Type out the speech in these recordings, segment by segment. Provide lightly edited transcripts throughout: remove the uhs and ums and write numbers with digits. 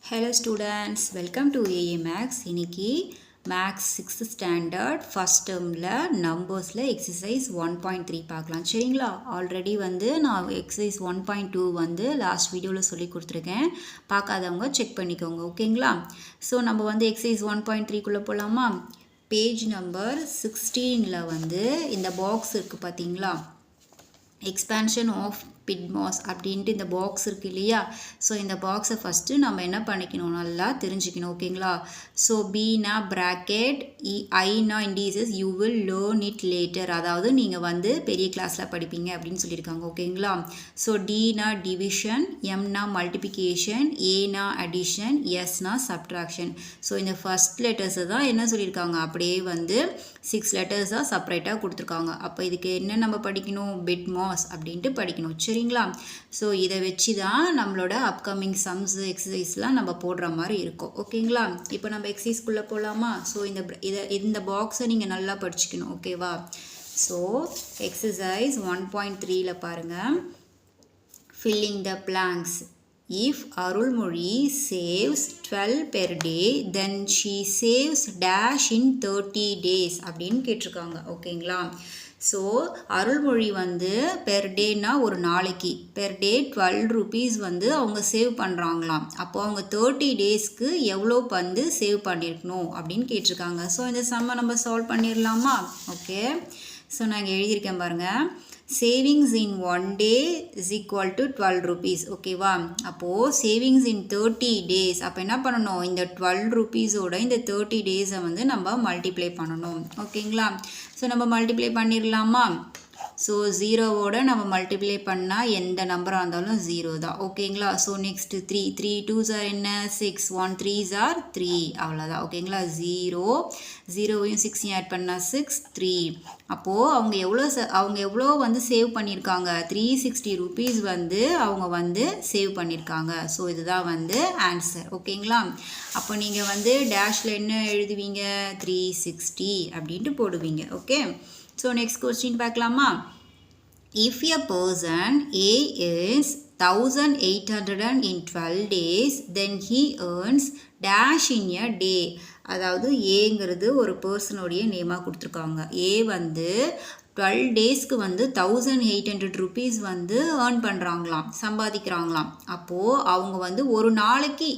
Hello students, welcome to AA Max. இன்னைக்கு Max 6th standard first termல நம்பர்ஸில் exercise 1.3 பார்க்கலாம் சரிங்களா. Already நான் exercise 1.2 லாஸ்ட் வீடியோவில் சொல்லி கொடுத்துருக்கேன். பார்க்காதவங்க செக் பண்ணிக்கோங்க ஓகேங்களா. ஸோ நம்ம exercise 1.3குள்ளே போகலாமா. பேஜ் நம்பர் 16ல் இந்த பாக்ஸ் இருக்குது பார்த்தீங்களா, எக்ஸ்பேன்ஷன் ஆஃப் PIDMOS அப்படின்ட்டு இந்த பாக்ஸ் இருக்குது இல்லையா. ஸோ இந்த பாக்ஸை ஃபஸ்ட்டு நம்ம என்ன பண்ணிக்கணும், நல்லா தெரிஞ்சுக்கணும் ஓகேங்களா. ஸோ பீனா ப்ராக்கெட் ஐனா indices you will learn it later, அதாவது நீங்கள் பெரிய கிளாஸில் படிப்பீங்க அப்படின்னு சொல்லியிருக்காங்க ஓகேங்களா. ஸோ டீனா டிவிஷன், எம்னா மல்டிபிகேஷன், ஏனா அடிஷன், எஸ்னா சப்ட்ராக்ஷன். ஸோ இந்த ஃபஸ்ட் லெட்டர்ஸை தான் என்ன சொல்லியிருக்காங்க, அப்படியே 6 லெட்டர்ஸாக செப்பரேட்டாக கொடுத்துருக்காங்க. அப்போ இதுக்கு என்ன நம்ம படிக்கணும், PIDMOS அப்படின்ட்டு படிக்கணும் சரிங்களா. ஸோ இதை வச்சு தான் நம்மளோட அப்கமிங் சம்ஸ் எக்ஸசைஸ்லாம் நம்ம போடுற மாதிரி இருக்கும் ஓகேங்களா. இப்போ நம்ம எக்ஸசைஸ்குள்ளே போகலாமா. ஸோ இந்த பாக்ஸை நீங்கள் நல்லா படிச்சுக்கணும் ஓகேவா. ஸோ எக்ஸசைஸ் 1.3ல பாருங்கள், filling the blanks. If Arulmozhi saves 12 per day, then she saves dash in 30 days அப்படின்னு கேட்டிருக்காங்க ஓகேங்களா. ஸோ அருள்மொழி பெர் டேனா ஒரு நாளைக்கு பெர் டே 12 rupees அவங்க சேவ் பண்ணுறாங்களாம். அப்போது அவங்க 30 daysக்கு எவ்வளோ சேவ் பண்ணியிருக்கணும் அப்படின்னு கேட்டிருக்காங்க. ஸோ இந்த சம்மை நம்ம சால்வ் பண்ணிடலாமா. ஓகே, ஸோ நான் இங்கே எழுதியிருக்கேன் பாருங்கள். Savings in 1 day is equal to 12 rupees ஓகேவா. அப்போது சேவிங்ஸ் இன் 30 days, அப்போ என்ன பண்ணணும், இந்த 12 rupeesோட இந்த 30 days நம்ம மல்டிப்ளை பண்ணணும் ஓகேங்களா. ஸோ நம்ம மல்டிப்ளை பண்ணிடலாமா. ஸோ ஜீரோவோட நம்ம மல்டிப்ளை பண்ணால் எந்த நம்பராக இருந்தாலும் 0 தான் ஓகேங்களா. ஸோ நெக்ஸ்ட்டு 3 2s are என்ன 6, 1 3s are 3 அவ்வளோதான் ஓகேங்களா. 0வையும் 6ஐயும் ஆட் பண்ணால் 6 3. அப்போது அவங்க எவ்வளோ சேவ் பண்ணியிருக்காங்க, 360 rupees அவங்க சேவ் பண்ணியிருக்காங்க. ஸோ இதுதான் ஆன்சர் ஓகேங்களா. அப்போ நீங்கள் டேஷில் என்ன எழுதுவீங்க, 360 அப்படின்ட்டு போடுவீங்க ஓகே. ஸோ நெக்ஸ்ட் கொஸ்டின் பார்க்கலாமா. If a person A is 1800 in 12 days, then he earns dash in a day. அதாவது ஏங்கிறது ஒரு பர்சனுடைய நேமாக கொடுத்துருக்காங்க. ஏ 12 daysக்கு 1800 rupees ஏர்ன் பண்ணுறாங்களாம், சம்பாதிக்கிறாங்களாம். அப்போது அவங்க ஒரு நாளைக்கு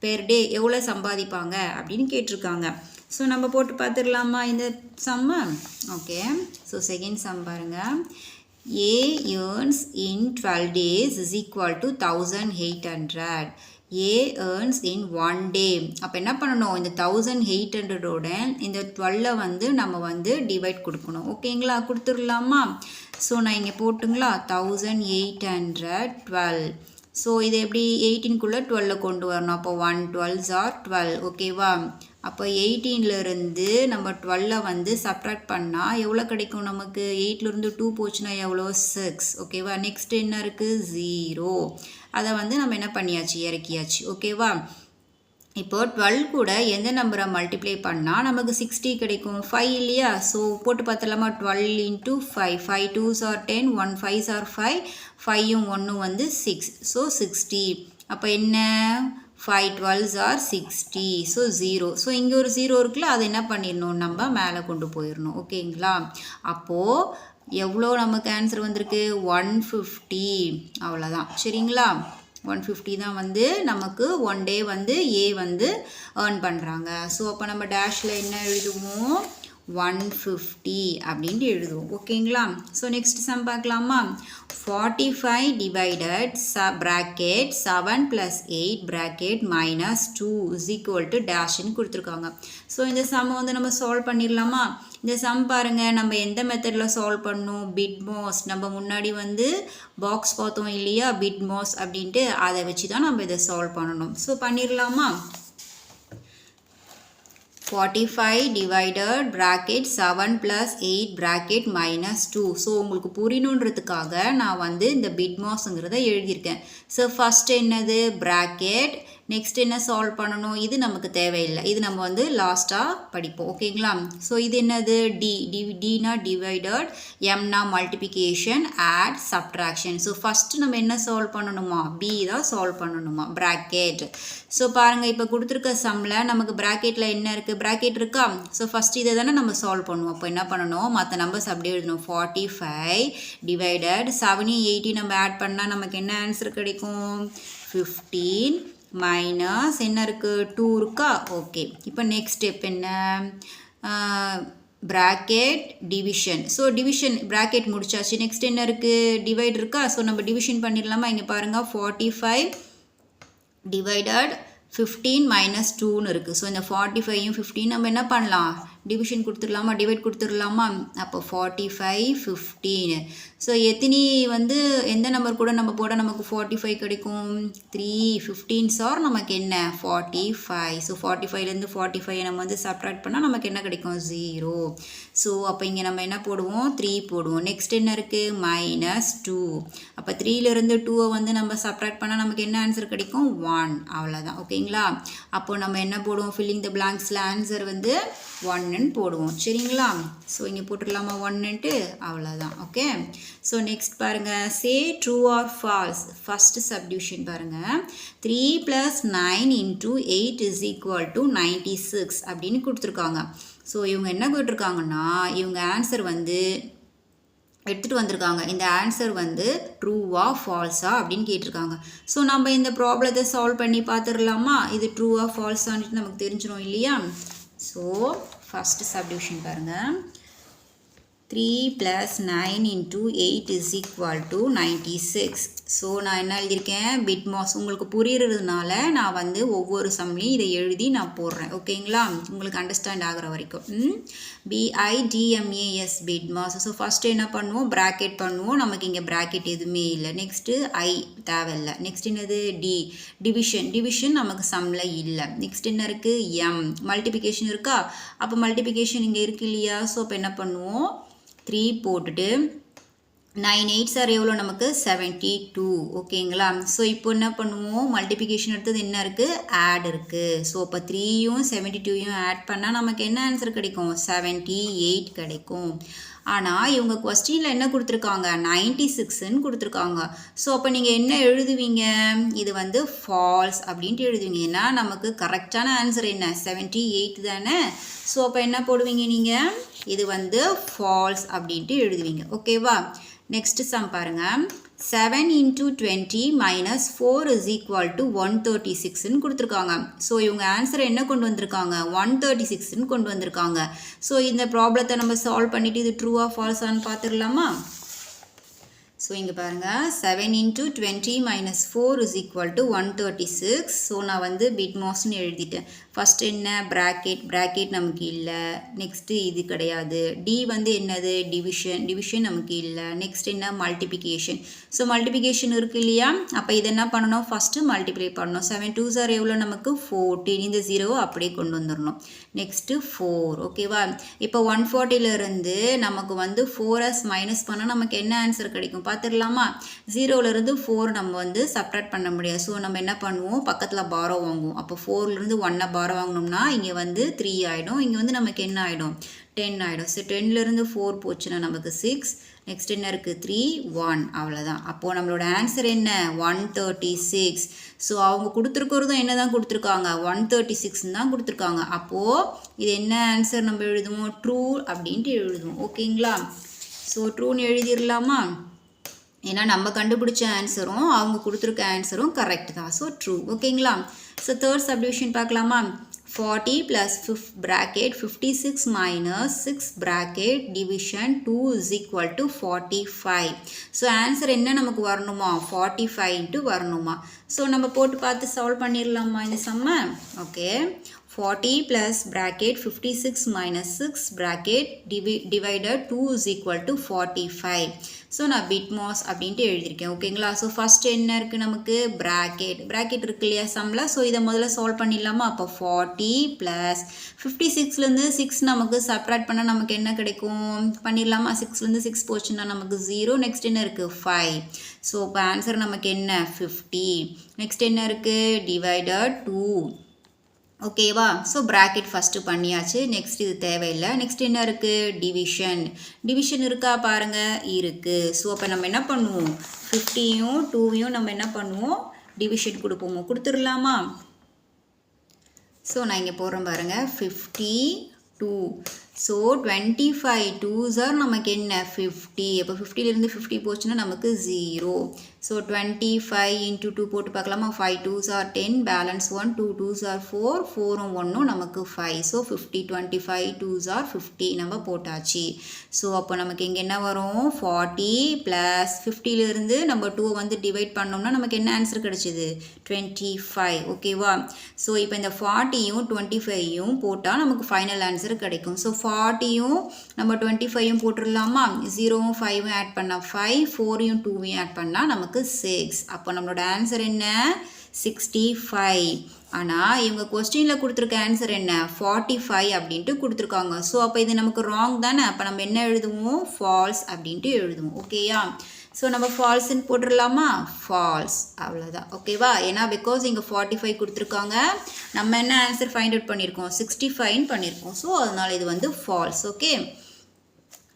பெர் டே எவ்வளோ சம்பாதிப்பாங்க அப்படின்னு கேட்டிருக்காங்க. ஸோ நம்ம போட்டு பார்த்துடலாமா இந்த சம்மை. ஓகே, ஸோ செகண்ட் சம் பாருங்கள். A earns in 12 days is equal to 1800. A earns in 1 day. அப்போ என்ன பண்ணணும், இந்த 1800ஓட இந்த 12 நம்ம டிவைட் கொடுக்கணும் ஓகேங்களா. கொடுத்துடலாமா. ஸோ நான் இங்கே போட்டுங்களா, 1812. ஸோ இது எப்படி 18க்குள்ளே 12 கொண்டு வரணும். அப்போ 1 12s are 12 ஓகேவா. அப்போ 18லேருந்து நம்ம 12 சப்ட்ராக்ட் பண்ணால் எவ்வளோ கிடைக்கும் நமக்கு, 8லேருந்து 2 போச்சுன்னா எவ்வளோ 6 ஓகேவா. நெக்ஸ்ட் என்ன இருக்குது 0, அதை நம்ம என்ன பண்ணியாச்சு, இறக்கியாச்சு ஓகேவா. இப்போ 12 கூட எந்த நம்பரை மல்டிப்ளை பண்ணால் நமக்கு 60 கிடைக்கும், 5 இல்லையா. ஸோ போட்டு பார்த்துலாமா. 12 into 5, 5 2s are 10, 1 5s are 5, 5யும் 1 6, so 60. அப்போ என்ன 5 12s are 60, ஸோ 0. ஸோ இங்கே ஒரு 0 இருக்குல்ல, அதை என்ன பண்ணிடணும், நம்ம மேலே கொண்டு போயிடணும் ஓகேங்களா. அப்போது எவ்வளோ நமக்கு ஆன்சர் வந்திருக்கு, 150 அவ்வளோதான் சரிங்களா. 150 தான் நமக்கு 1 day ஏ ஏர்ன் பண்ணுறாங்க. ஸோ அப்போ நம்ம டேஷில் என்ன எழுதுவோம், 150 அப்படின்ட்டு எழுதுவோம் ஓகேங்களா. ஸோ நெக்ஸ்ட் சம் பார்க்கலாமா. 45 divided bracket 7 plus 8 bracket minus 2 is equal to dashன்னு கொடுத்துருக்காங்க. ஸோ இந்த சம்மை நம்ம சால்வ் பண்ணிடலாமா. இந்த சம் பாருங்கள், நம்ம எந்த மெத்தடில் சால்வ் பண்ணணும், PIDMOS. நம்ம முன்னாடி பாக்ஸ் பார்த்தோம் இல்லையா, PIDMOS அப்படின்ட்டு, அதை வச்சு தான் நம்ம இதை சால்வ் பண்ணணும். ஸோ பண்ணிடலாமா. 45 divided bracket 7 plus 8 bracket minus 2. So உங்களுக்கு புரியணுன்றதுக்காக நான் இந்த PIDMOSங்கிறத எழுதியிருக்கேன். ஸோ ஃபஸ்ட் என்னது bracket, நெக்ஸ்ட் என்ன சால்வ் பண்ணணும், இது நமக்கு தேவையில்லை, இது நம்ம வந்து லாஸ்ட்டாக படிப்போம். ஓகேங்களா? ஸோ இது என்னது டினா டிவைடட், எம்னா multiplication, add, subtraction. So first நம்ம என்ன சால்வ் பண்ணணுமா, பி தான் சால்வ் பண்ணணுமா, ப்ராக்கெட். ஸோ பாருங்கள், இப்போ கொடுத்துருக்க சம்மில் நமக்கு ப்ராக்கெட்டில் என்ன இருக்குது, ப்ராக்கெட் இருக்கா? ஸோ ஃபஸ்ட்டு இதை தானே நம்ம சால்வ் பண்ணுவோம். அப்போ என்ன பண்ணணும், மற்ற நம்பர்ஸ் அப்படியே எழுதணும். 45 டிவைடட் 7 80 நம்ம ஆட் பண்ணால் நமக்கு என்ன ஆன்சர் கிடைக்கும், 15 மைனஸ் என்ன இருக்குது, 2 இருக்கா? ஓகே, இப்போ நெக்ஸ்ட் ஸ்டெப் என்ன, bracket division. So division bracket முடிச்சாச்சு. நெக்ஸ்ட் என்ன இருக்குது, டிவைட் இருக்கா? ஸோ நம்ம டிவிஷன் பண்ணிடலாமா? இங்கே பாருங்கள், 45 டிவைடட் 15 மைனஸ் 2ன்னு இருக்குது. ஸோ இந்த 45யும் 15 நம்ம என்ன பண்ணலாம், டிவிஷன் கொடுத்துடலாமா, டிவைட் கொடுத்துடலாமா? அப்போ 45 15. ஸோ எத்தனை வந்து எந்த நம்பர் கூட நம்ம போட நமக்கு 45 கிடைக்கும், 3 15s ஆர் நமக்கு என்ன 45. ஸோ 45லேருந்து 45 நம்ம வந்து சப்ட்ராக்ட் பண்ணால் நமக்கு என்ன கிடைக்கும், 0. ஸோ அப்போ இங்கே நம்ம என்ன போடுவோம், 3 போடுவோம். நெக்ஸ்ட் என்ன இருக்குது, மைனஸ் 2. அப்போ 3லேருந்து 2 வந்து நம்ம சப்ட்ராக்ட் பண்ணால் நமக்கு என்ன ஆன்சர் கிடைக்கும், 1. அவ்வளோதான். ஓகேங்களா? அப்போ நம்ம என்ன போடுவோம், ஃபில்லிங் த பிளாங்க்ஸில் ஆன்சர் வந்து 1ன்னு போடுவோம். சரிங்களா? ஸோ இங்கே போட்டுடலாமா 1ன்ட்டு, அவ்வளோதான். ஓகே, ஸோ நெக்ஸ்ட் பாருங்கள், சே true or false. First subdivision பாருங்கள், 3 + 9 × 8 = 96 அப்படின்னு கொடுத்துருக்காங்க. ஸோ இவங்க என்ன கேட்டிருக்காங்கன்னா, இவங்க ஆன்சர் வந்து எடுத்துகிட்டு வந்திருக்காங்க. இந்த ஆன்சர் வந்து ட்ரூவா ஃபால்ஸா அப்படின்னு கேட்டிருக்காங்க. ஸோ நம்ம இந்த ப்ராப்ளத்தை சால்வ் பண்ணி பார்த்துடலாமா, இது ட்ரூவா ஃபால்ஸான்ட்டு நமக்கு தெரிஞ்சிடும் இல்லையா? ஸோ ஃபஸ்ட்டு சப்டிவிஷன் பாருங்கள், 3 + 9 × 8 = 96. ஸோ நான் என்ன எழுதியிருக்கேன், பிட் மாஸ். உங்களுக்கு புரியுறதுனால நான் வந்து ஒவ்வொரு சம்லையும் இதை எழுதி நான் போடுறேன். ஓகேங்களா? உங்களுக்கு அண்டர்ஸ்டாண்ட் ஆகிற வரைக்கும். BIDMAS bit mass. So first என்ன பண்ணுவோம், ப்ராக்கெட் பண்ணுவோம். நமக்கு இங்கே ப்ராக்கெட் எதுவுமே இல்லை. நெக்ஸ்ட்டு I தேவையில்லை. நெக்ஸ்ட் என்னது, டிவிஷன் நமக்கு சம்மில் இல்லை. நெக்ஸ்ட் என்ன இருக்குது, M மல்டிபிகேஷன் இருக்கா? அப்போ மல்டிபிகேஷன் இங்கே இருக்கு இல்லையா? ஸோ அப்போ என்ன பண்ணுவோம், 3 போட்டுட்டு 9 8s ஆர் எவ்வளோ நமக்கு 72. ஓகேங்களா? ஸோ இப்போ என்ன பண்ணுவோம், மல்டிபிகேஷன் எடுத்தது என்ன இருக்குது, ஆட் இருக்குது. ஸோ இப்போ 3யும் 72யும் ஆட் பண்ணால் நமக்கு என்ன ஆன்சர் கிடைக்கும், 78 கிடைக்கும். ஆனால் இவங்க கொஸ்டினில் என்ன கொடுத்துருக்காங்க, 96ன்னு கொடுத்துருக்காங்க. ஸோ அப்போ நீங்கள் என்ன எழுதுவீங்க, இது வந்து ஃபால்ஸ் அப்படின்ட்டு எழுதுவீங்க. ஏன்னா நமக்கு கரெக்டான ஆன்சர் என்ன, 78 தானே. ஸோ அப்போ என்ன போடுவீங்க நீங்கள், இது வந்து ஃபால்ஸ் அப்படின்ட்டு எழுதுவீங்க. ஓகேவா? நெக்ஸ்ட் சம் பாருங்கள், 7 × 20 - 4 = 136ன்னு கொடுத்துருக்காங்க. ஸோ இவங்க ஆன்சரை என்ன கொண்டு வந்திருக்காங்க, 136ன்னு கொண்டு வந்திருக்காங்க. ஸோ இந்த ப்ராப்ளத்தை நம்ம சால்வ் பண்ணிவிட்டு இது ட்ரூவா ஃபால்ஸான்னு பார்த்துடலாமா? ஸோ இங்கே பாருங்கள், 7 × 20 - 4 = 136. ஸோ நான் வந்து பிட் மாஸ்ன்னு எழுதிட்டேன். ஃபஸ்ட்டு என்ன, ப்ராக்கெட் நமக்கு இல்லை. நெக்ஸ்ட்டு இது கிடையாது. டி வந்து என்னது, டிவிஷன் நமக்கு இல்லை. நெக்ஸ்ட் என்ன, மல்டிபிகேஷன். ஸோ மல்டிபிகேஷன் இருக்குது இல்லையா? அப்போ இதை என்ன பண்ணணும், ஃபஸ்ட்டு மல்டிப்ளை பண்ணணும். 7 2s ஆர் எவ்வளோ நமக்கு 14. இந்த 0 அப்படியே கொண்டு வந்துடணும். நெக்ஸ்ட்டு 4. ஓகேவா? இப்போ 140லேருந்து நமக்கு வந்து 4s மைனஸ் பண்ணால் நமக்கு என்ன ஆன்சர் கிடைக்கும் பார்த்துடலாமா? 0லேருந்து 4 நம்ம வந்து சப்ட்ராக்ட் பண்ண முடியாது. ஸோ நம்ம என்ன பண்ணுவோம், பக்கத்தில் பாரோ வாங்குவோம். அப்போ 4லேருந்து 1 பாரோ வாங்கினோம்னா இங்கே வந்து 3 ஆகிடும். இங்கே வந்து நமக்கு என்ன ஆகிடும், 10 ஆகிடும். ஸோ 10லேருந்து 4 போச்சுன்னா நமக்கு 6. நெக்ஸ்ட் என்ன இருக்குது, 3 1. அவ்வளோதான். அப்போது நம்மளோட ஆன்சர் என்ன, 136. ஸோ அவங்க கொடுத்துருக்கிறதும் என்ன தான் கொடுத்துருக்காங்க, 136 தான் கொடுத்துருக்காங்க. அப்போது இது என்ன ஆன்சர் நம்ம எழுதுவோம், ட்ரூ அப்படின்ட்டு எழுதுவோம். ஓகேங்களா? ஸோ ட்ரூன்னு எழுதிடலாமா? ஏன்னா நம்ம கண்டுபிடிச்ச ஆன்சரும் அவங்க கொடுத்துருக்க ஆன்சரும் கரெக்ட் தான். So true. ஓகேங்களா? ஸோ தேர்ட் சப்டிவிஷன் பார்க்கலாமா? 40 + bracket 56 - 6 bracket division 2 = 45. So answer என்ன நமக்கு வரணுமா, 45 வரணுமா? ஸோ நம்ம போட்டு பார்த்து சால்வ் பண்ணிடலாமா இந்த சம்மை? Okay, 40 + bracket 56 - 6 bracket divided 2 = 45. So நான் பிட் மாஸ் அப்படின்ட்டு எழுதியிருக்கேன் ஓகேங்களா. ஸோ ஃபஸ்ட் என்ன இருக்குது நமக்கு ப்ராக்கெட் இருக்கு இல்லையா சம்மில். ஸோ இதை முதல்ல சால்வ் பண்ணிடலாமா. அப்போ 40 ப்ளஸ் 56லேருந்து 6 நமக்கு சப்ராக்ட் பண்ணால் நமக்கு என்ன கிடைக்கும் பண்ணிடலாமா. 6லேருந்து 6 போச்சுன்னா நமக்கு 0. நெக்ஸ்ட் என்ன இருக்குது 5. ஸோ இப்போ ஆன்சர் நமக்கு என்ன 50. நெக்ஸ்ட் என்ன இருக்குது டிவைடட் 2 ஓகேவா. ஸோ ப்ராக்கெட் ஃபஸ்ட்டு பண்ணியாச்சு. நெக்ஸ்ட் இது தேவையில்லை. நெக்ஸ்ட் என்ன இருக்குது டிவிஷன் இருக்கா பாருங்கள் இருக்குது. ஸோ அப்போ நம்ம என்ன பண்ணுவோம் 50யும் 2யும் நம்ம என்ன பண்ணுவோம் டிவிஷன் கொடுத்துடலாமா. ஸோ நான் இங்கே போடுறேன் பாருங்கள் 52. ஸோ 25 2s are நமக்கு என்ன 50. அப்போ 50லேருந்து 50 போச்சுன்னா நமக்கு 0. ஸோ 25 into 2 போட்டு பார்க்கலாமா. 5 2s are 10 balance 1 2 2s are 4 4ம் 1ம் நமக்கு 5. ஸோ 50 25 2s are 50 நம்ம போட்டாச்சு. ஸோ அப்போ நமக்கு இங்கே என்ன வரும் 40 ப்ளஸ் 50லேருந்து நம்ம 2 வந்து டிவைட் பண்ணோம்னா நமக்கு என்ன ஆன்சர் கிடச்சிது 25 ஓகேவா. ஸோ இப்போ இந்த 40யும் 25யும் போட்டால் நமக்கு ஃபைனல் ஆன்சர் கிடைக்கும். ஸோ 40யும் நம்ம 25யும் போட்டுடலாமா. 0வும் 5வும் ஆட் பண்ணால் 5 4யும் 2வும் ஆட் பண்ணால் நமக்கு 6. அப்போ நம்மளோட ஆன்சர் என்ன 65. ஆனால் இவங்க கொஸ்டினில் கொடுத்துருக்க ஆன்சர் என்ன 45 அப்படின்ட்டு கொடுத்துருக்காங்க. ஸோ அப்போ இது நமக்கு ராங் தானே. அப்போ நம்ம என்ன எழுதுவோம் ஃபால்ஸ் அப்படின்ட்டு எழுதுவோம் ஓகேயா. ஸோ நம்ம ஃபால்ஸ்ன்னு போட்டுடலாமா ஃபால்ஸ் அவ்வளோதான் ஓகேவா. ஏன்னா பிகாஸ் இங்கே 45 கொடுத்துருக்காங்க நம்ம என்ன ஆன்சர் ஃபைண்ட் அவுட் பண்ணியிருக்கோம் 65 பண்ணியிருக்கோம். ஸோ அதனால் இது வந்து false okay.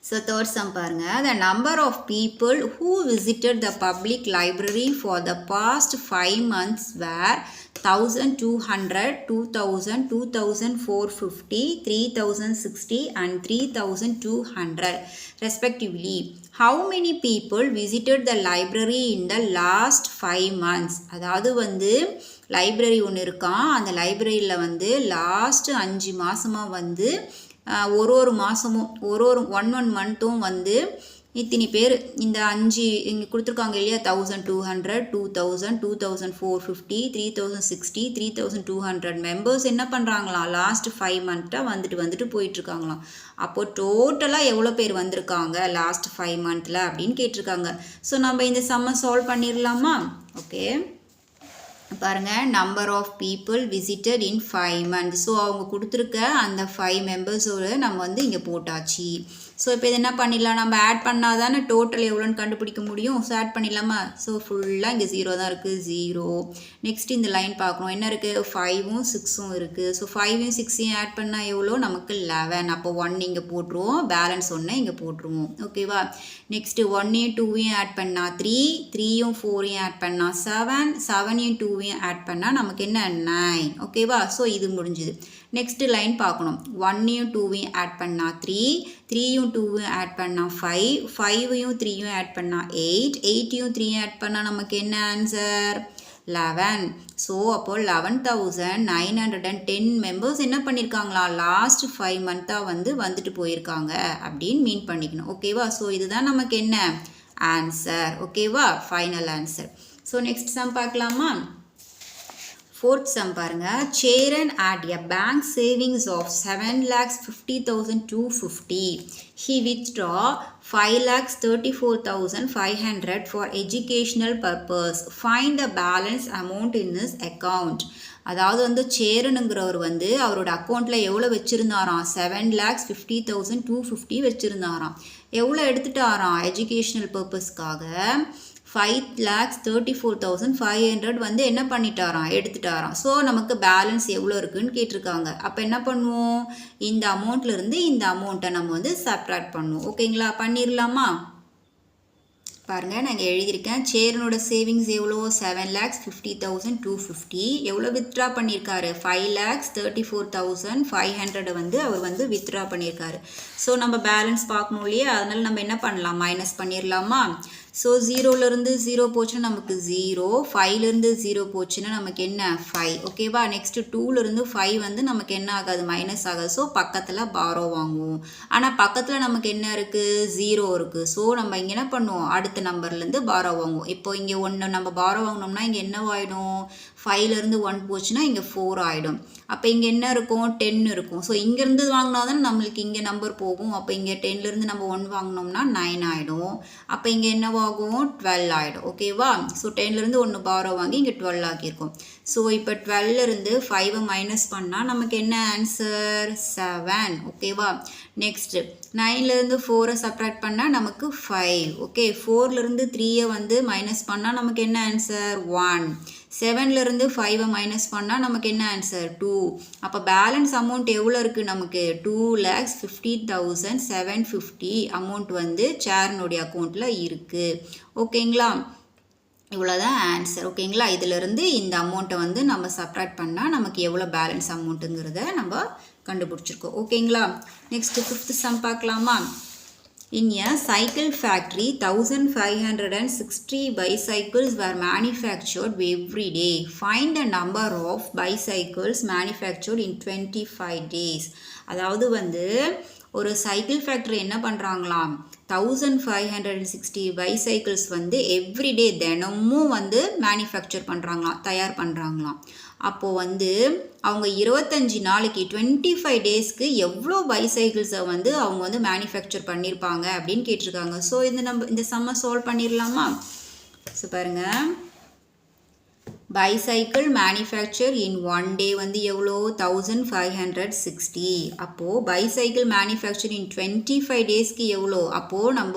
So third sum பாருங்கள். The number of people who visited the public library for the past 5 months were 1200, 2000, 2450, 3060 and 3200 respectively. How many people visited the library in the last 5 months? அதாவது வந்து library ஒன்று இருக்கான். அந்த லைப்ரரியில் வந்து last 5 மாதமாக வந்து ஒரு மாதமும் ஒரு 1 மந்த்தும் வந்து இத்தனை பேர் இந்த 5 இங்கே கொடுத்துருக்காங்க இல்லையா 1200, 2000, 2450, 3060, 3200 மெம்பர்ஸ் என்ன பண்ணுறாங்களாம் லாஸ்ட் 5 மந்த்தாக வந்துட்டு போயிட்டுருக்காங்களாம். அப்போது டோட்டலாக எவ்வளோ பேர் வந்திருக்காங்க லாஸ்ட் 5 மந்த்தில் அப்படின்னு கேட்டிருக்காங்க. ஸோ நம்ம இந்த சம்மை சால்வ் பண்ணிடலாமா ஓகே. பாருங்கள் number of people visited in 5 months. So அவங்க கொடுத்துருக்க அந்த 5 மெம்பர்ஸோடு நம்ம வந்து இங்கே போட்டாச்சு. ஸோ இப்போ இது என்ன பண்ணிடலாம் நம்ம ஆட் பண்ணால் தானே டோட்டல் எவ்வளோன்னு கண்டுபிடிக்க முடியும். ஸோ ஆட் பண்ணிடலாமா. ஸோ ஃபுல்லாக இங்கே 0 தான் இருக்குது 0. நெக்ஸ்ட் இந்த லைன் பார்க்கணும் என்ன இருக்குது 5ம் 6ம் இருக்குது. ஸோ 5யும் 6யும் ஆட் பண்ணால் எவ்வளோ நமக்கு 11. அப்போ 1 இங்கே போட்டுருவோம் பேலன்ஸ் 1 இங்கே போட்டுருவோம் ஓகேவா. நெக்ஸ்ட்டு 1யும் 2யும் ஆட் பண்ணால் 3, 3யும் 4யும் ஆட் பண்ணால் 7, 7யும் 2யும் ஆட் பண்ணால் நமக்கு என்ன 9 ஓகேவா. ஸோ இது முடிஞ்சுது. நெக்ஸ்ட்டு லைன் பார்க்கணும் 1யும் 2யும் ஆட் பண்ணால் 3, 3யும் 2யும் ஆட் பண்ணால் 5, 5யும் 3யும் ஆட் பண்ணால் 8, 8யும் 3யும் ஆட் பண்ணால் நமக்கு என்ன ஆன்சர் 11. ஸோ அப்போது 11,910 மெம்பர்ஸ் என்ன பண்ணியிருக்காங்களா லாஸ்ட் 5 மந்த்தாக வந்துட்டு போயிருக்காங்க அப்படின்னு மீன் பண்ணிக்கணும் ஓகேவா. ஸோ இதுதான் நமக்கு என்ன ஆன்சர் ஓகேவா final answer. So next sum பார்க்கலாமா. Fourth sum பாருங்க. Charan had a bank savings of 7,50,250. He withdraw 5,34,500 for educational purpose. Find the balance amount in his account. அதாவது வந்து சேரனுங்கிறவர் வந்து அவரோட அக்கௌண்ட்டில் எவ்வளோ வச்சுருந்தாராம் 7,50,250 வச்சுருந்தாராம். எவ்வளோ எடுத்துட்டாராம் எஜுகேஷ்னல் பர்பஸ்க்காக 5,34,500 வந்து என்ன பண்ணிட்டாராம் எடுத்துட்டாராம். ஸோ நமக்கு பேலன்ஸ் எவ்வளோ இருக்குதுன்னு கேட்டிருக்காங்க. அப்போ என்ன பண்ணுவோம் இந்த அமௌண்ட்லேருந்து இந்த அமௌண்ட்டை நம்ம வந்து சப்ட்ராக்ட் பண்ணுவோம் ஓகேங்களா. பண்ணிடலாமா. பாருங்கள் நான் இங்கே எழுதியிருக்கேன் சேரனோட சேவிங்ஸ் எவ்வளோ 7,50,250. எவ்வளோ வித்ட்ரா பண்ணியிருக்காரு 5,34,500 வந்து அவர் வந்து வித்ட்ரா பண்ணியிருக்காரு. ஸோ நம்ம பேலன்ஸ் பார்க்கணும் இல்லையா அதனால் நம்ம என்ன பண்ணலாம் மைனஸ் பண்ணிடலாமா. ஸோ 0லேருந்து 0 போச்சுன்னா நமக்கு 0, 5லேருந்து 0 போச்சுன்னா நமக்கு என்ன 5 ஓகேவா. நெக்ஸ்ட்டு 2லேருந்து 5 வந்து நமக்கு என்ன ஆகாது மைனஸ் ஆகாது. ஸோ பக்கத்தில் பாரோ வாங்குவோம். ஆனால் பக்கத்தில் நமக்கு என்ன இருக்குது 0 இருக்குது. ஸோ நம்ம இங்கே என்ன பண்ணுவோம் அடுத்த நம்பர்லேருந்து பாரோ வாங்குவோம். இப்போ இங்கே 1 நம்ம பாரோ வாங்கினோம்னா இங்கே என்ன ஆகிடும் 5லேருந்து 1 போச்சுன்னா இங்கே 4 ஆகிடும். அப்போ இங்கே என்ன இருக்கும் 10 இருக்கும். ஸோ இங்கேருந்து வாங்கினா தான் நம்மளுக்கு இங்கே நம்பர் போகும். அப்போ இங்கே 10லேருந்து நம்ம 1 வாங்கினோம்னா 9 ஆகிடும். அப்போ இங்கே என்னவாகும் 12 ஆகிடும். ஓகேவா? ஸோ 10லேருந்து 1 பாரோ வாங்கி இங்கே 12 ஆக்கியிருக்கோம். ஸோ இப்போ 12லேருந்து 5 மைனஸ் பண்ணால் நமக்கு என்ன ஆன்சர் 7. ஓகேவா? நெக்ஸ்ட்டு 9லேருந்து 4 சப்ராக்ட் பண்ணால் நமக்கு 5. ஓகே, 4லேருந்து 3 வந்து மைனஸ் பண்ணால் நமக்கு என்ன ஆன்சர் 1. 7லேருந்து 5 மைனஸ் பண்ணால் நமக்கு என்ன ஆன்சர் 2. அப்போ பேலன்ஸ் அமௌண்ட் எவ்வளோ இருக்குது நமக்கு 2,50,750 அமௌண்ட் வந்து சேர்னுடைய அக்கௌண்ட்டில் இருக்குது. ஓகேங்களா? இவ்வளோதான் ஆன்சர். ஓகேங்களா? இதிலிருந்து இந்த அமௌண்ட்டை வந்து நம்ம சப்ராக்ட் பண்ணால் நமக்கு எவ்வளோ பேலன்ஸ் அமௌண்ட்டுங்கிறத நம்ம கண்டுபிடிச்சிருக்கோம். ஓகேங்களா? நெக்ஸ்ட் 5th சம் பார்க்கலாமா? In a cycle factory, 1,560 bicycles were manufactured every day. Find the number of bicycles manufactured in 25 days. அதாவது வந்து ஒரு சைக்கிள் ஃபேக்ட்ரி என்ன பண்ணுறாங்களாம் 1,560 பைசைக்கிள்ஸ் வந்து எவ்ரிடே தினமும் வந்து மேனுஃபேக்சர் பண்ணுறாங்களாம், தயார் பண்ணுறாங்களாம். அப்போது வந்து அவங்க 25 நாளைக்கு 25 டேஸ்க்கு எவ்வளோ பைசைக்கிள்ஸை வந்து அவங்க வந்து மேனுஃபேக்சர் பண்ணியிருப்பாங்க அப்படின்னு கேட்டிருக்காங்க. ஸோ இந்த சம்மை சால்வ் பண்ணிடலாமா? ஸோ பாருங்கள், பைசைக்கிள் மேனுஃபேக்சர் இன் 1 டே வந்து எவ்வளோ 1,560. அப்போது பைசைக்கிள் மேனுஃபேக்சர் இன் 25 டேஸ்க்கு எவ்வளோ? அப்போது நம்ம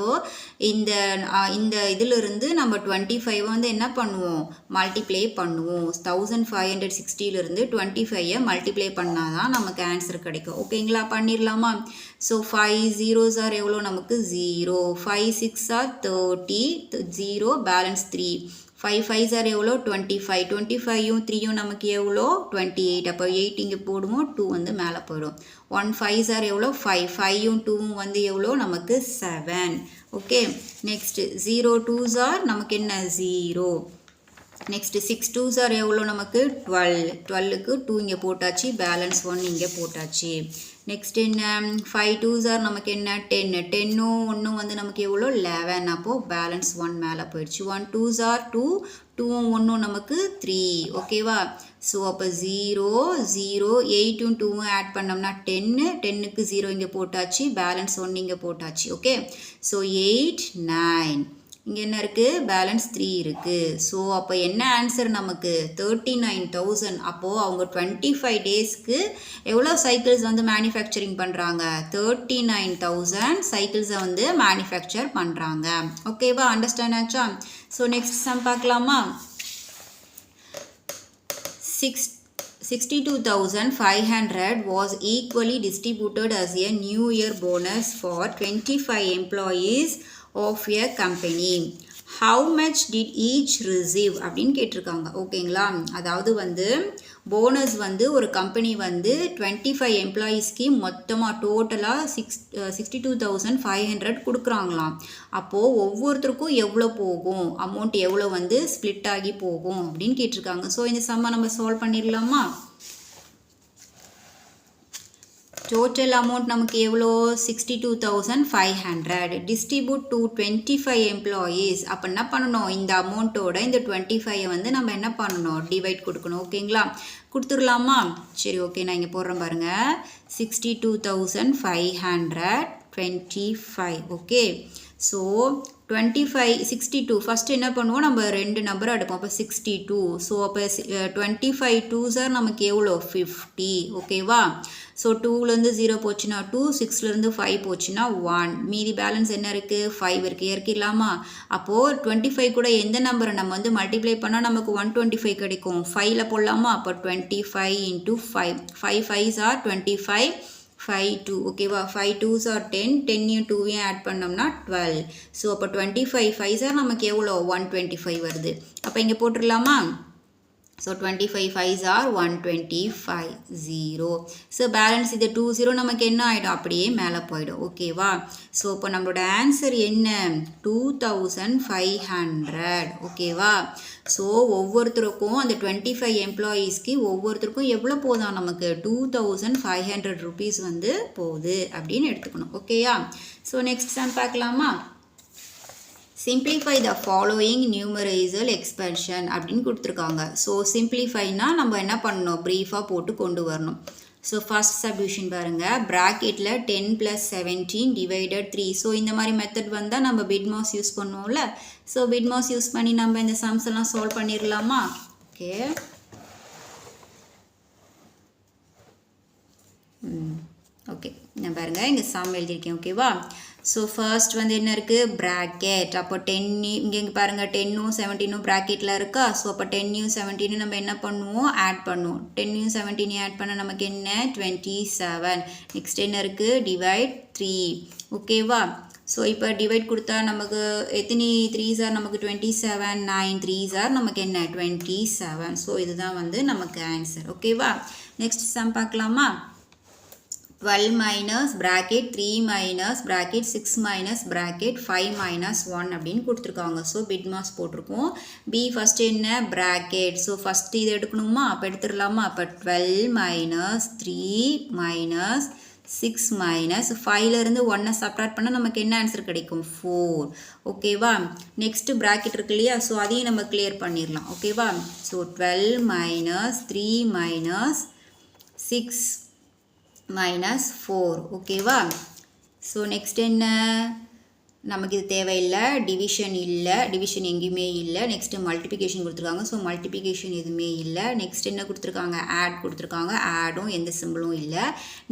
இந்த இதிலிருந்து நம்ம 25 வந்து என்ன பண்ணுவோம் மல்டிப்ளை பண்ணுவோம். 1,560லேருந்து 25 மல்டிப்ளை பண்ணால் தான் நமக்கு ஆன்சர் கிடைக்கும். ஓகேங்களா? பண்ணிடலாமா? ஸோ 5 zeros ஆர் எவ்வளோ நமக்கு 0. 5 6 ஆர் 30, 0 பேலன்ஸ் 3. 5 5s ஆர் எவ்வளோ 25. 25யும் 3யும் நமக்கு எவ்வளோ 28. அப்போ 8 இங்கே போடுவோம், 2 வந்து மேலே போயிடும். 1 5s ஆர் எவ்வளோ 5. 5யும் 2வும் வந்து எவ்வளோ நமக்கு 7. ஓகே, நெக்ஸ்ட் 0 2s ஆர் நமக்கு என்ன 0. நெக்ஸ்ட் 6 2s ஆர் எவ்வளோ நமக்கு 12. 12க்கு 2 இங்கே போட்டாச்சு, பேலன்ஸ் 1 இங்கே போட்டாச்சு. நெக்ஸ்ட் என்ன 5 2s ஆர் நமக்கு என்ன 10. 10ம் 1ம் வந்து நமக்கு எவ்வளோ 11. அப்போது பேலன்ஸ் 1 மேலே போயிடுச்சு. 1 2s ஆர் 2, 2ம் 1ம் நமக்கு 3. ஓகேவா? ஸோ அப்போ 0 0 8ம் 2ம் ஆட் பண்ணோம்னா 10. 10க்கு 0 இங்கே போட்டாச்சு, பேலன்ஸ் 1 இங்கே போட்டாச்சு. Okay, so 8 9. இங்கே என்ன இருக்குது பேலன்ஸ் 3 இருக்குது. ஸோ அப்போ என்ன ஆன்சர் நமக்கு 39,000. அப்போது அவங்க 25 டேஸ்க்கு எவ்வளோ சைக்கிள்ஸ் வந்து மேனுஃபேக்சரிங் பண்ணுறாங்க 39,000 சைக்கிள்ஸை வந்து மேனுஃபேக்சர் பண்ணுறாங்க. ஓகேவா? அண்டர்ஸ்டாண்ட் ஆச்சா? ஸோ நெக்ஸ்ட் சம் பார்க்கலாமா? 62,500 was equally distributed as a New Year bonus for 25 employees of a company. How much did each receive அப்படின்னு கேட்டிருக்காங்க. ஓகேங்களா? அதாவது வந்து போனஸ் வந்து ஒரு கம்பெனி வந்து 25 எம்ப்ளாயீஸ்க்கு மொத்தமாக டோட்டலாக 62,500 கொடுக்குறாங்களாம். அப்போது ஒவ்வொருத்தருக்கும் எவ்வளோ போகும், அமௌண்ட் எவ்வளோ வந்து ஸ்ப்ளிட் ஆகி போகும் அப்படின்னு கேட்டிருக்காங்க. ஸோ இந்த சம்மை நம்ம சால்வ் பண்ணிடலாமா? டோட்டல் அமௌண்ட் நமக்கு எவ்வளோ 62,500 டிஸ்ட்ரிபியூட் டு 25 எம்ப்ளாயீஸ். அப்போ என்ன பண்ணணும், இந்த அமௌண்ட்டோட இந்த 25 வந்து நம்ம என்ன பண்ணணும் டிவைட் கொடுக்கணும். ஓகேங்களா? கொடுத்துடலாமா? சரி, ஓகே, நான் இங்கே போடுறேன் பாருங்கள். 62,525. ஓகே, ஸோ 25 62 ஃபஸ்ட்டு என்ன பண்ணுவோம், நம்ம 2 நம்பர் எடுப்போம். அப்போ 62. ஸோ அப்போ 25 2s ஆர் நமக்கு எவ்வளோ 50. ஓகேவா? ஸோ 2லேருந்து 0 போச்சுன்னா 2, 6லேருந்து 5 போச்சுன்னா 1. மீதி பேலன்ஸ் என்ன இருக்குது 5 இருக்குது. இறக்கிடலாமா? அப்போது 25 கூட எந்த நம்பரை நம்ம வந்து மல்டிப்ளை பண்ணால் நமக்கு 125 கிடைக்கும். 5ல் போடலாமா? அப்போ 25 × 5. 5 5s ஆர் 25, 5 2. ஓகேவா? 5 2s ஆர் 10. 10யும் 2வையும் ஆட் பண்ணோம்னா 12. ஸோ அப்போ 25 5s ஆர் நமக்கு எவ்வளோ 125 வருது. அப்போ இங்கே போட்டுடலாமா? So 25 5s are 125 0. So balance இது 2 0 நமக்கு என்ன ஆகிடும் அப்படியே மேலே போயிடும். ஓகேவா? ஸோ இப்போ நம்மளோட ஆன்சர் என்ன 2500. ஓகேவா? ஸோ ஒவ்வொருத்தருக்கும் அந்த 25 எம்ப்ளாயீஸ்க்கு ஒவ்வொருத்தருக்கும் எவ்வளோ போதும் நமக்கு 2500 rupees வந்து போகுது அப்படின்னு எடுத்துக்கணும். ஓகேயா? ஸோ நெக்ஸ்ட் சம் பார்க்கலாமா? simplify the following numeral expansion அப்படின்னு கொடுத்துருக்காங்க. ஸோ சிம்பிளிஃபைனா நம்ம என்ன பண்ணணும், ப்ரீஃபாக போட்டு கொண்டு வரணும். ஸோ ஃபர்ஸ்ட் சப்டிவிஷன் பாருங்கள், ப்ராக்கெட்டில் 10 + 17 டிவைடட் 3. ஸோ இந்த மாதிரி மெத்தட் வந்தால் நம்ம பிட்மாஸ் யூஸ் பண்ணுவோம்ல. ஸோ பிட்மாஸ் யூஸ் பண்ணி நம்ம இந்த சம்ஸ் எல்லாம் சால்வ் பண்ணிடலாமா? ஓகே, ஓகே நான் பாருங்கள் இங்கே சம் எழுதியிருக்கேன். ஓகேவா? ஸோ ஃபர்ஸ்ட் வந்து என்ன இருக்குது, ப்ராக்கெட். அப்போ 10 இங்கே பாருங்கள் 10ம் 17ம் ப்ராக்கெட்டில் இருக்கா. ஸோ அப்போ 10யும் 17ம் நம்ம என்ன பண்ணுவோம், ஆட் பண்ணுவோம். 10யும் 17யும் ஆட் பண்ண நமக்கு என்ன, 27. நெக்ஸ்ட் என்ன இருக்குது, டிவைட் 3. ஓகேவா? ஸோ இப்போ டிவைட் கொடுத்தா நமக்கு எத்தனை 3s ஆர் நமக்கு 27, 9 3s ஆர் நமக்கு என்ன 27. ஸோ இதுதான் வந்து நமக்கு ஆன்சர். ஓகேவா? நெக்ஸ்ட் சம் பார்க்கலாமா? 12 minus bracket 3 minus bracket 6 minus bracket 5 minus 1 அப்படின்னு கொடுத்துருக்காங்க. ஸோ பிட்மாஸ் போட்டிருக்கோம். பி ஃபஸ்ட்டு என்ன, bracket. ஸோ ஃபஸ்ட்டு இது எடுக்கணுமா, அப்போ எடுத்துடலாமா? அப்போ 12 minus 3 minus 6 minus 5லேருந்து 1 சப்ராக்ட் பண்ணால் நமக்கு என்ன ஆன்சர் கிடைக்கும், 4. ஓகேவா? நெக்ஸ்ட் ப்ராக்கெட் இருக்கு இல்லையா, ஸோ அதையும் நம்ம கிளியர் பண்ணிடலாம். ஓகேவா? So 12 minus 3 minus 6 minus 4. ஓகேவா? ஸோ நெக்ஸ்ட் என்ன, நமக்கு இது தேவையில்லை, டிவிஷன் இல்லை, டிவிஷன் எங்கேயுமே இல்லை. நெக்ஸ்ட்டு மல்டிபிகேஷன் கொடுத்துருக்காங்க. ஸோ மல்டிபிகேஷன் எதுவுமே இல்லை. நெக்ஸ்ட் என்ன கொடுத்துருக்காங்க, ஆட் கொடுத்துருக்காங்க. ஆடும் எந்த சிம்பிளும் இல்லை.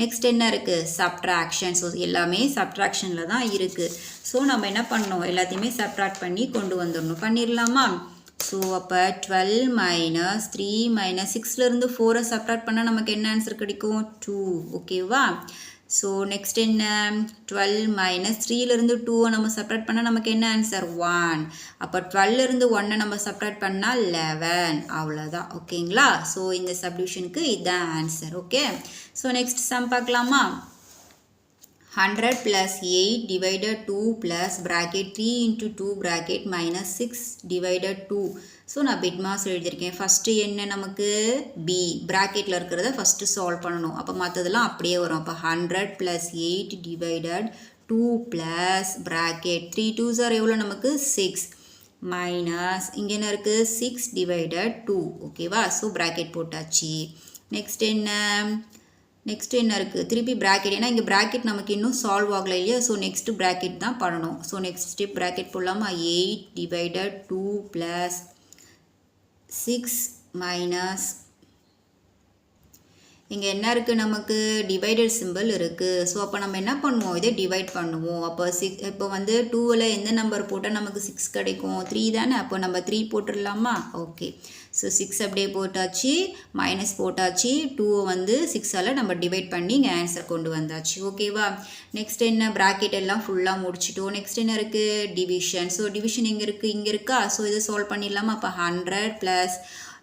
நெக்ஸ்ட் என்ன இருக்குது, சப்ட்ராக்ஷன். ஸோ எல்லாமே சப்ட்ராக்ஷனில் தான் இருக்குது. ஸோ நம்ம என்ன பண்ணணும், எல்லாத்தையுமே சப்ட்ராக்ட் பண்ணி கொண்டு வந்துடணும். பண்ணிடலாமா? ஸோ அப்போ 12 minus 3 minus 6லேருந்து 4 சப்ட்ராக்ட் பண்ணால் நமக்கு என்ன ஆன்சர் கிடைக்கும், 2. ஓகேவா? ஸோ நெக்ஸ்ட் என்ன, 12 minus 3லேருந்து 2 நம்ம சப்ட்ராக்ட் பண்ணால் நமக்கு என்ன ஆன்சர், 1. அப்போ 12லேருந்து 1 நம்ம சப்ட்ராக்ட் பண்ணால் 11. அவ்வளோதான். ஓகேங்களா? ஸோ இந்த சப்டிவிஷனுக்கு இதுதான் answer. Okay, so next sum பார்க்கலாமா? 100 plus 8 divided 2 plus bracket 3 into 2 bracket minus 6 divided 2. So நான் பிட்மாஸ் எழுதியிருக்கேன். ஃபஸ்ட்டு என்ன நமக்கு, பி ப்ராக்கெட்டில் இருக்கிறத ஃபஸ்ட்டு சால்வ் பண்ணணும். அப்போ மற்றதெல்லாம் அப்படியே வரும். அப்போ 100 plus 8 divided 2 plus bracket 3 2s are எவ்வளோ நமக்கு, 6 மைனஸ் இங்கே என்ன இருக்குது, 6 divided 2. ஓகேவா? ஸோ ப்ராக்கெட் போட்டாச்சு. நெக்ஸ்ட் என்ன இருக்குது, திருப்பி ப்ராக்கெட். ஏன்னா இங்கே ப்ராக்கெட் நமக்கு இன்னும் சால்வ் ஆகலை இல்லையா. ஸோ நெக்ஸ்ட்டு ப்ராக்கெட் தான் பண்ணணும். ஸோ நெக்ஸ்ட் ஸ்டெப் ப்ராக்கெட் போடலாமா, 8 divided 2 plus 6 மைனஸ் இங்கே என்ன இருக்குது, நமக்கு டிவைடட் சிம்பிள் இருக்குது. ஸோ அப்போ நம்ம என்ன பண்ணுவோம், இதை டிவைட் பண்ணுவோம். அப்போ இப்போ வந்து 2ல் எந்த நம்பர் போட்டால் நமக்கு 6 கிடைக்கும், 3 தானே. அப்போ நம்ம 3 போட்டுடலாமா? ஓகே, ஸோ 6 அப்படியே போட்டாச்சு, மைனஸ் போட்டாச்சு. 2 வந்து 6ஆல் நம்ம டிவைட் பண்ணி இங்கே ஆன்சர் கொண்டு வந்தாச்சு. ஓகேவா? நெக்ஸ்ட் என்ன, ப்ராக்கெட் எல்லாம் ஃபுல்லாக முடிச்சிட்டோம். நெக்ஸ்ட் என்ன இருக்குது, டிவிஷன். ஸோ டிவிஷன் எங்கே இருக்குது, இங்கே இருக்கா. ஸோ இதை சால்வ் பண்ணிடலாமா? அப்போ 100 ப்ளஸ்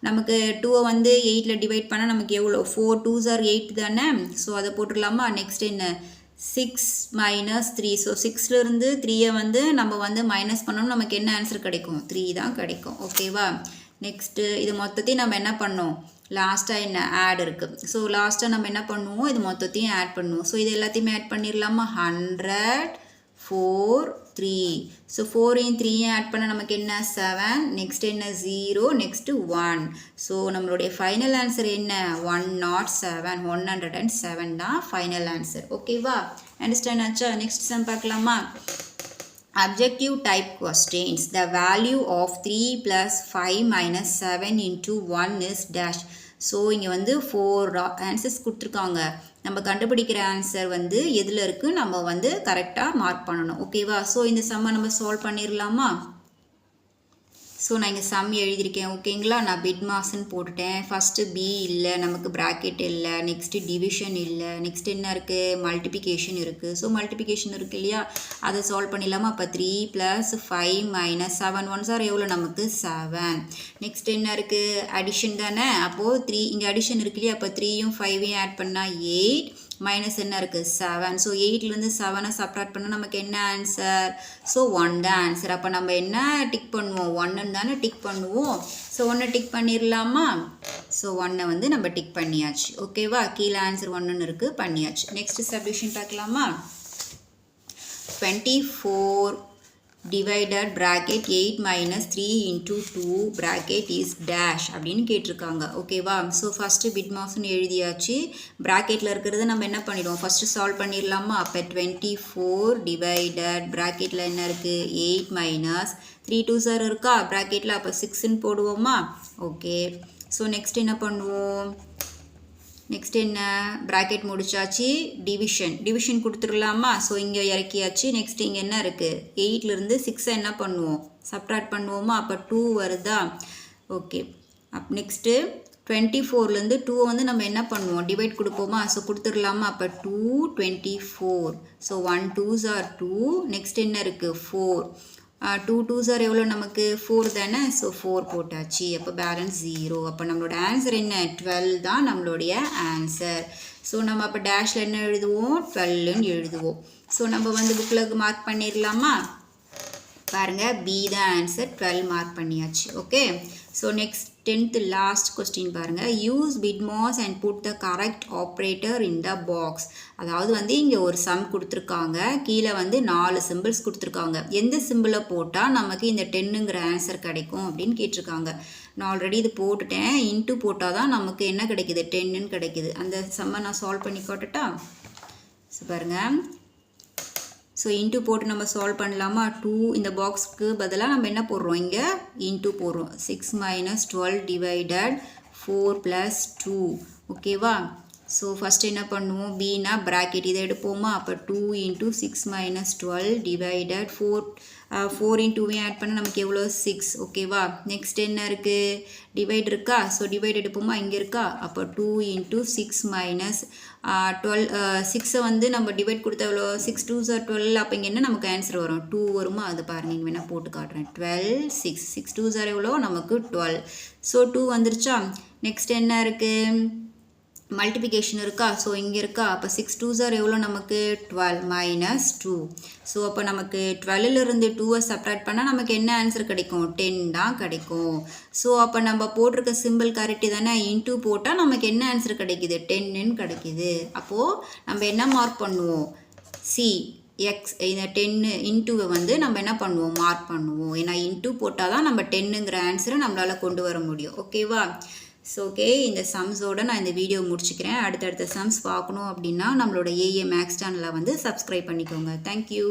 நமக்கு 2 வந்து 8ல் டிவைட் பண்ணால் நமக்கு எவ்வளோ, 4 2s are 8 தானே. ஸோ அதை போட்டுடலாமா? நெக்ஸ்ட் என்ன, 6 minus 3. ஸோ 6லேருந்து 3 வந்து நம்ம வந்து மைனஸ் பண்ணோம், நமக்கு என்ன ஆன்சர் கிடைக்கும், 3 தான் கிடைக்கும். ஓகேவா? நெக்ஸ்ட்டு இது மொத்தத்தையும் நம்ம என்ன பண்ணோம், லாஸ்ட்டாக என்ன ஆட் இருக்குது. ஸோ லாஸ்ட்டாக நம்ம என்ன பண்ணுவோம், இது மொத்தத்தையும் ஆட் பண்ணுவோம். ஸோ இது எல்லாத்தையுமே ஆட் பண்ணிடலாமா? 100 4 3. ஸோ 4யும் 3யும் ஆட் பண்ண நமக்கு என்ன, 7. நெக்ஸ்ட் என்ன, 0. நெக்ஸ்ட்டு 1. ஸோ நம்மளுடைய ஃபைனல் ஆன்சர் என்ன, 107. 107 தான் ஃபைனல் ஆன்சர். ஓகேவா? அண்டர்ஸ்டாண்ட் ஆச்சா? நெக்ஸ்ட் சம் பார்க்கலாமா? Objective type questions. The value of 3 plus 5 minus 7 into 1 is dash. So இங்கே வந்து 4 ஆன்சர்ஸ் கொடுத்துருக்காங்க. நம்ம கண்டுபிடிக்கிற ஆன்சர் வந்து எதில் இருக்குது, நம்ம வந்து கரெக்டாக மார்க் பண்ணணும். ஓகேவா? ஸோ இந்த சம்மை நம்ம சால்வ் பண்ணிடலாமா? ஸோ நான் இங்கே சம் எழுதியிருக்கேன். ஓகேங்களா? நான் பிட்மாஸ்ன்னு போட்டுட்டேன். ஃபஸ்ட்டு பி இல்லை, நமக்கு ப்ராக்கெட் இல்லை. நெக்ஸ்ட்டு டிவிஷன் இல்லை. நெக்ஸ்ட் என்ன இருக்குது, மல்டிபிகேஷன் இருக்குது. ஸோ மல்டிபிகேஷன் இருக்குது இல்லையா, அதை சால்வ் பண்ணிடலாமா? அப்போ 3 + 5 minus 7 1s are எவ்வளோ நமக்கு, 7. நெக்ஸ்ட் என்ன இருக்குது, அடிஷன் தானே. அப்போது 3 இங்கே அடிஷன் இருக்கு இல்லையா. அப்போ 3யும் 5யும் ஆட் பண்ணால் 8 மைனஸ் என்ன இருக்குது, 7. ஸோ 8லேருந்து 7 சப்ட்ராக்ட் பண்ணால் நமக்கு என்ன ஆன்சர், ஸோ 1 தான் ஆன்சர். அப்போ நம்ம என்ன டிக் பண்ணுவோம், 1 தானே டிக் பண்ணுவோம். ஸோ 1 டிக் பண்ணிடலாமா? ஸோ 1 வந்து நம்ம டிக் பண்ணியாச்சு. ஓகேவா? கீழே ஆன்சர் 1 இருக்குது, பண்ணியாச்சு. நெக்ஸ்ட் சப்டிவிஷன் பார்க்கலாமா? 24 divided bracket 8 minus 3 into 2 bracket is dash அப்படின்னு கேட்டிருக்காங்க ஓகேவா ஸோ ஃபஸ்ட்டு பிட் மாஸ்ன்னு எழுதியாச்சு ப்ராக்கெட்டில் இருக்கிறத நம்ம என்ன பண்ணிடுவோம் ஃபஸ்ட்டு சால்வ் பண்ணிடலாமா அப்போ 24 டிவைடட் ப்ராக்கெட்டில் என்ன இருக்குது 8 மைனஸ் 3 2s இருக்கா ப்ராக்கெட்டில் அப்போ 6ன்னு போடுவோமா ஓகே ஸோ நெக்ஸ்ட் என்ன பண்ணுவோம் நெக்ஸ்ட் என்ன ப்ராக்கெட் முடிச்சாச்சு டிவிஷன் கொடுத்துடலாமா ஸோ இங்கே இறக்கியாச்சு நெக்ஸ்ட் இங்கே என்ன இருக்குது 8லேருந்து 6 என்ன பண்ணுவோம் சப்ட்ராக்ட் பண்ணுவோமா அப்போ 2 வருதா ஓகே நெக்ஸ்ட்டு 24லேருந்து 2 வந்து நம்ம என்ன பண்ணுவோம் டிவைட் கொடுப்போமா ஸோ கொடுத்துடலாமா அப்போ 2 24 ஸோ 1 2s are 2 நெக்ஸ்ட் என்ன இருக்குது 4 2 2s are எவ்வளோ நமக்கு 4 தானே ஸோ 4 போட்டாச்சு அப்போ பேலன்ஸ் 0 அப்போ நம்மளோட ஆன்சர் என்ன 12 தான் நம்மளுடைய ஆன்சர் ஸோ நம்ம அப்போ டேஷில் என்ன எழுதுவோம் 12ன்னு எழுதுவோம் ஸோ நம்ம வந்து புக்கில் மார்க் பண்ணிடலாமா பாருங்கள் பி தான் ஆன்சர் 12 மார்க் பண்ணியாச்சு okay so next 10th last question பாருங்கள் use BIDMAS and put the correct operator in the box அதாவது வந்து இங்கே ஒரு சம் கொடுத்துருக்காங்க கீழே வந்து 4 சிம்பிள்ஸ் கொடுத்துருக்காங்க எந்த சிம்பிளை போட்டால் நமக்கு இந்த 10ங்கிற ஆன்சர் கிடைக்கும் அப்படின்னு கேட்டிருக்காங்க நான் ஆல்ரெடி இது போட்டுட்டேன் இன்ட்டு போட்டால் தான் நமக்கு என்ன கிடைக்குது 10ன்னு கிடைக்குது அந்த சம்மை நான் சால்வ் பண்ணி காட்டட்டா ஸோ பாருங்கள் ஸோ இன்ட்டு போட்டு நம்ம சால்வ் பண்ணலாமா 2 இந்த பாக்ஸ்க்கு பதிலாக நம்ம என்ன போடுறோம் இங்கே இன்ட்டு போடுறோம் 6 மைனஸ் 12 டிவைடட் 4 ப்ளஸ் 2 ஓகேவா ஸோ ஃபஸ்ட்டு என்ன பண்ணுவோம் பின்னா ப்ராக்கெட் இதை எடுப்போமா அப்போ 2 இன்ட்டு 6 மைனஸ் 12 டிவைடட் 4 இன்ட்டுவையும் ஆட் பண்ண நமக்கு எவ்வளோ 6 ஓகேவா நெக்ஸ்ட் என்ன இருக்குது டிவைட் இருக்கா ஸோ டிவைட் எடுப்போமா இங்கே இருக்கா அப்போ 2 இன்ட்டு 6 மைனஸ் 12 6 வந்து நம்ம டிவைட் கொடுத்த எவ்வளோ 6 2s are 12 அப்போ இங்கே என்ன நமக்கு ஆன்சர் வரும் 2 வருமா அது பாருங்கள் இங்கே வேணால் போட்டு காட்டுறேன் 12 6 2s are எவ்வளோ நமக்கு 12 ஸோ 2 வந்துருச்சா நெக்ஸ்ட் என்ன இருக்குது மல்டிப்ளிகேஷன் இருக்கா ஸோ இங்கே இருக்கா அப்போ 6 2s are எவ்வளோ நமக்கு 12 மைனஸ் 2 ஸோ அப்போ நமக்கு 12லேருந்து 2 சப்ட்ராக்ட் பண்ணால் நமக்கு என்ன ஆன்சர் கிடைக்கும் 10 தான் கிடைக்கும் ஸோ அப்போ நம்ம போட்டிருக்க சிம்பிள் கரெக்டு தானே இன்ட்டு போட்டால் நமக்கு என்ன ஆன்சர் கிடைக்குது 10ன்னு கிடைக்குது அப்போது நம்ம என்ன மார்க் பண்ணுவோம் சி எக்ஸ் இந்த 10 இன்ட்டுவை வந்து நம்ம என்ன பண்ணுவோம் மார்க் பண்ணுவோம் ஏன்னா இன்ட்டு போட்டால் தான் நம்ம 10ங்கிற ஆன்சரை நம்மளால் கொண்டு வர முடியும் ஓகேவா ஸோ ஓகே இந்த சம்ஸோடு நான் இந்த வீடியோ முடிச்சுக்கிறேன் அடுத்தடுத்த சம்ஸ் பார்க்கணும் அப்படின்னா நம்மளோட ஏஏ மேக்ஸ் சேனலை வந்து சப்ஸ்கிரைப் பண்ணிக்கோங்க தேங்க்யூ